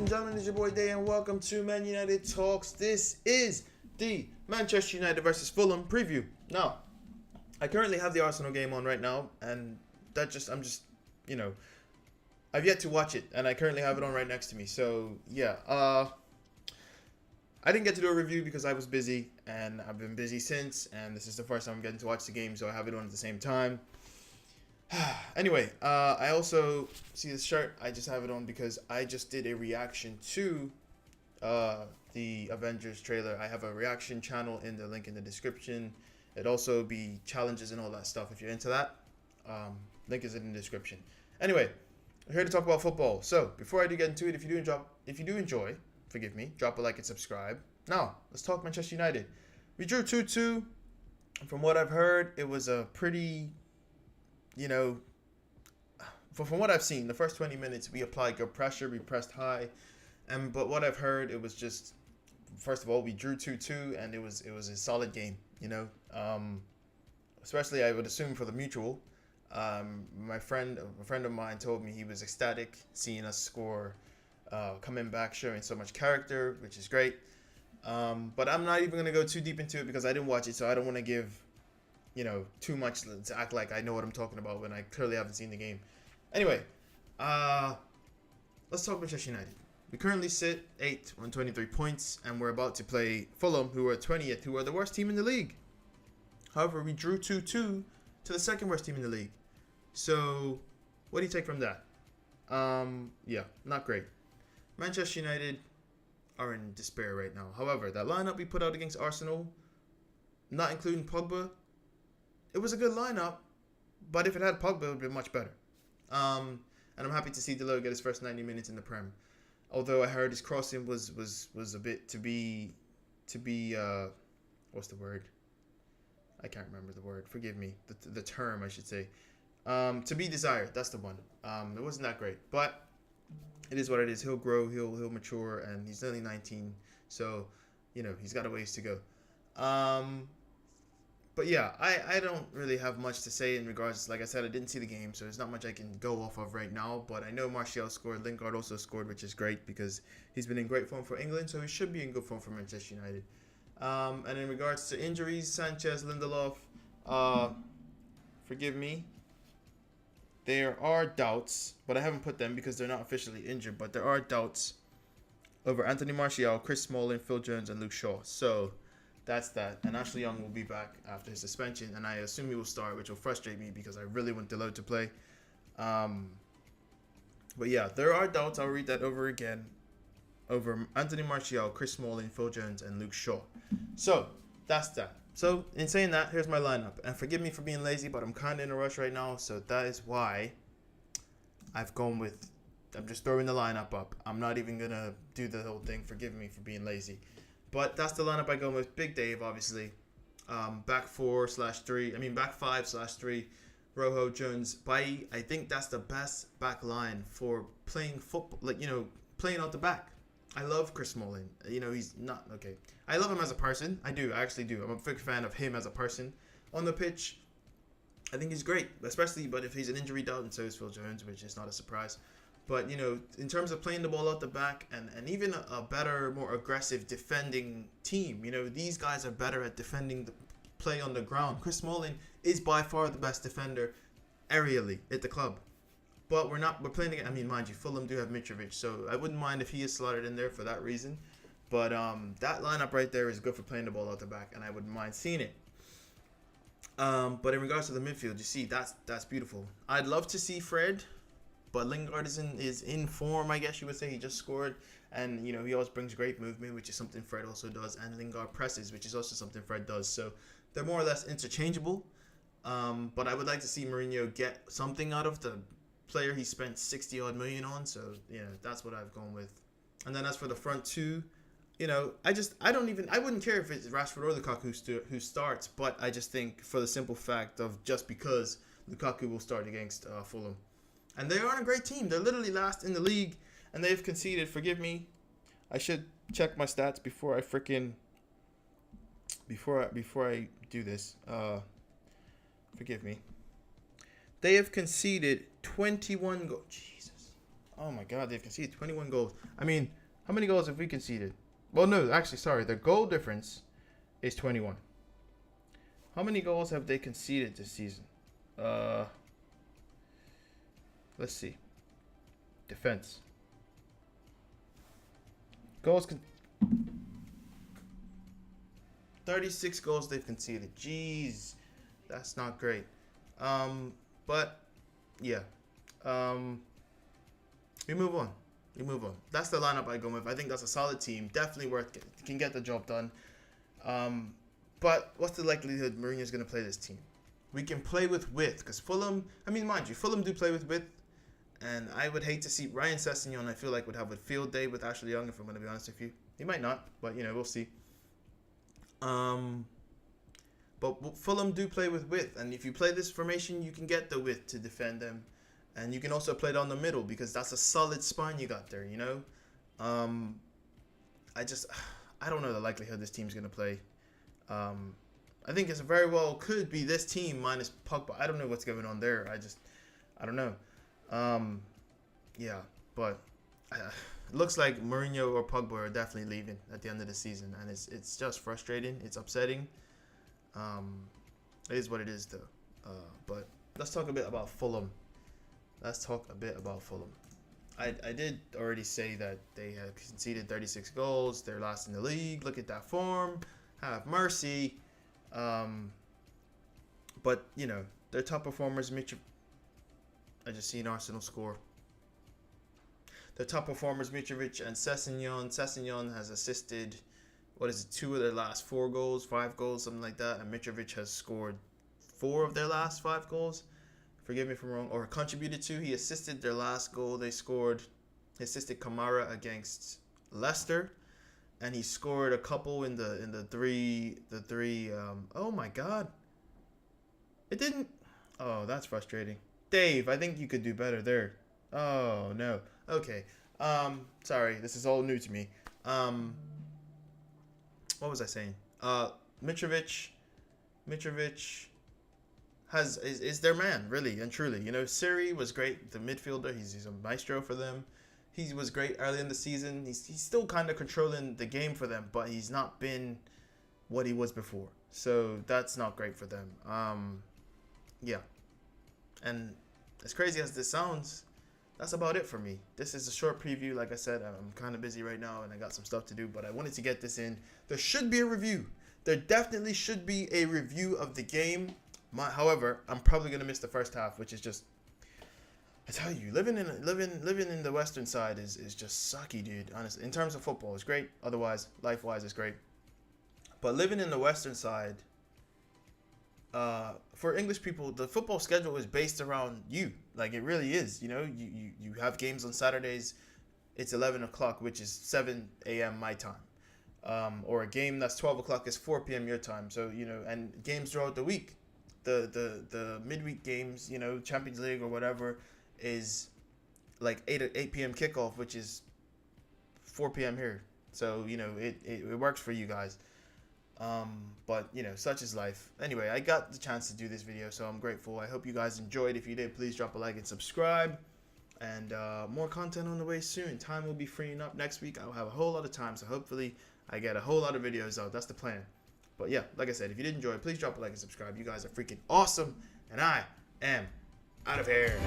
and gentlemen, it's your boy Day, and welcome to Man United Talks. This is the Manchester United versus Fulham preview. Now, I currently have the Arsenal game on right now, and I've yet to watch it, and I currently have it on right next to me. So, yeah, I didn't get to do a review because I was busy, and I've been busy since, and this is the first time I'm getting to watch the game, so I have it on at the same time. Anyway, I also see this shirt. I just have it on because I just did a reaction to the Avengers trailer. I have a reaction channel in the link in the description. It'd also be challenges and all that stuff if you're into that. Link is in the description. Anyway, we're here to talk about football. So before I do get into it, if you do enjoy, forgive me, drop a like and subscribe. Now let's talk Manchester United. We drew 2-2. From what I've heard, it was a pretty, from what I've seen, the first 20 minutes we applied good pressure, we pressed high, but what I've heard, it was just, first of all, we drew 2-2, and it was a solid game, especially I would assume for the mutual. A friend of mine told me he was ecstatic seeing us score, coming back, showing so much character, which is great. But I'm not even going to go too deep into it because I didn't watch it, so I don't want to give too much to act like I know what I'm talking about when I clearly haven't seen the game. Anyway, let's talk Manchester United. We currently sit 8th on 23 points, and we're about to play Fulham, who are 20th, who are the worst team in the league. However, we drew 2-2 to the second worst team in the league. So, what do you take from that? Yeah, not great. Manchester United are in despair right now. However, that lineup we put out against Arsenal, not including Pogba, it was a good lineup, but if it had Pogba, it would be much better. And I'm happy to see Delort get his first 90 minutes in the Prem. Although I heard his crossing was a bit to be what's the word? I can't remember the word. Forgive me. The term, I should say. To be desired. That's the one. It wasn't that great, but it is what it is. He'll grow. He'll mature, and he's only 19, so he's got a ways to go. But yeah, I don't really have much to say in regards. Like I said, I didn't see the game, so there's not much I can go off of right now. But I know Martial scored. Lingard also scored, which is great because he's been in great form for England, so he should be in good form for Manchester United. And in regards to injuries, Sanchez, Lindelof, forgive me. There are doubts, but I haven't put them because they're not officially injured. But there are doubts over Anthony Martial, Chris Smalling, Phil Jones, and Luke Shaw. So that's that. And Ashley Young will be back after his suspension, and I assume he will start, which will frustrate me because I really want Delort to play. But yeah, there are doubts. I'll read that over again. Over Anthony Martial, Chris Smalling, Phil Jones, and Luke Shaw. So that's that. So in saying that, here's my lineup. And forgive me for being lazy, but I'm kind of in a rush right now, so that is why I'm just throwing the lineup up. I'm not even gonna do the whole thing. Forgive me for being lazy. But that's the lineup I go with. Big Dave, obviously. Back 5/3. Rojo, Jones, Bailly. I think that's the best back line for playing football. Playing out the back. I love Chris Smalling. He's not okay. I love him as a person. I actually do. I'm a big fan of him as a person. On the pitch, I think he's great, especially. But if he's an injury doubt, and so is Phil Jones, which is not a surprise. But, in terms of playing the ball out the back and even a better, more aggressive defending team, these guys are better at defending the play on the ground. Chris Smalling is by far the best defender aerially at the club. But we're playing against, mind you, Fulham do have Mitrovic, so I wouldn't mind if he is slotted in there for that reason. But that lineup right there is good for playing the ball out the back, and I wouldn't mind seeing it. But in regards to the midfield, you see, that's beautiful. I'd love to see Fred. But Lingard is in form, I guess you would say. He just scored, and he always brings great movement, which is something Fred also does, and Lingard presses, which is also something Fred does. So they're more or less interchangeable. But I would like to see Mourinho get something out of the player he spent 60-odd million on. So that's what I've gone with. And then as for the front two, I wouldn't care if it's Rashford or Lukaku who starts, but I just think for the simple fact of just because Lukaku will start against Fulham. And they aren't a great team. They're literally last in the league, and they've conceded. Forgive me. I should check my stats before I do this. Forgive me. They have conceded 21 goals. Jesus. Oh my God, they've conceded 21 goals. I mean, how many goals have we conceded? Well, no, actually, sorry. Their goal difference is 21. How many goals have they conceded this season? Let's see. Defense. Goals. 36 goals they've conceded. Jeez, that's not great. But yeah. We move on. That's the lineup I go with. I think that's a solid team. Definitely can get the job done. But what's the likelihood Mourinho's going to play this team? We can play with width because Fulham. I mean, mind you, Fulham do play with width, and I would hate to see Ryan Sessegnon. I feel like would have a field day with Ashley Young. If I'm going to be honest with you, he might not, but we'll see. But Fulham do play with width, and if you play this formation, you can get the width to defend them. And you can also play down the middle because that's a solid spine you got there, I don't know the likelihood this team's going to play. I think it's very well could be this team minus Pogba. I don't know what's going on there. I don't know. Yeah, but it looks like Mourinho or Pogba are definitely leaving at the end of the season. And it's just frustrating. It's upsetting. It is what it is, though. But let's talk a bit about Fulham. I did already say that they have conceded 36 goals. They're last in the league. Look at that form. Have mercy. But, their top performers, I just seen Arsenal score. Their top performers, Mitrovic and Sessegnon. Sessegnon has assisted, 2 of their last 4 goals, 5 goals, something like that. And Mitrovic has scored 4 of their last 5 goals. Forgive me if I'm wrong, or contributed to. He assisted their last goal they scored. He assisted Kamara against Leicester, and he scored a couple in the three. Oh my God! It didn't. Oh, that's frustrating. Dave, I think you could do better there. Oh no. Okay. Sorry, this is all new to me. What was I saying? Mitrovic. Is their man, really and truly. Siri was great, the midfielder. He's a maestro for them. He was great early in the season. He's still kind of controlling the game for them, but he's not been what he was before. So that's not great for them. Yeah. And as crazy as this sounds, that's about it for me. This is a short preview. Like I said, I'm kind of busy right now and I got some stuff to do, but I wanted to get this in. There should be a review. There definitely should be a review of the game. However, I'm probably gonna miss the first half, which is just, I tell you, living in the Western side is just sucky, dude. Honestly, in terms of football, it's great. Otherwise, life-wise, it's great. But living in the Western side, for English people, the football schedule is based around you. Like it really is. You have games on Saturdays. It's 11 o'clock, which is 7 a.m. my time. Or a game that's 12 o'clock is 4 p.m. your time. So and games throughout the week. The midweek games, Champions League or whatever, is like 8 p.m. kickoff, which is 4 p.m. here. So, it works for you guys. But, such is life. Anyway, I got the chance to do this video, so I'm grateful. I hope you guys enjoyed. If you did, please drop a like and subscribe. And more content on the way soon. Time will be freeing up next week. I'll have a whole lot of time, so hopefully I get a whole lot of videos out. That's the plan. But yeah, like I said, if you did enjoy, please drop a like and subscribe. You guys are freaking awesome. And I am out of here.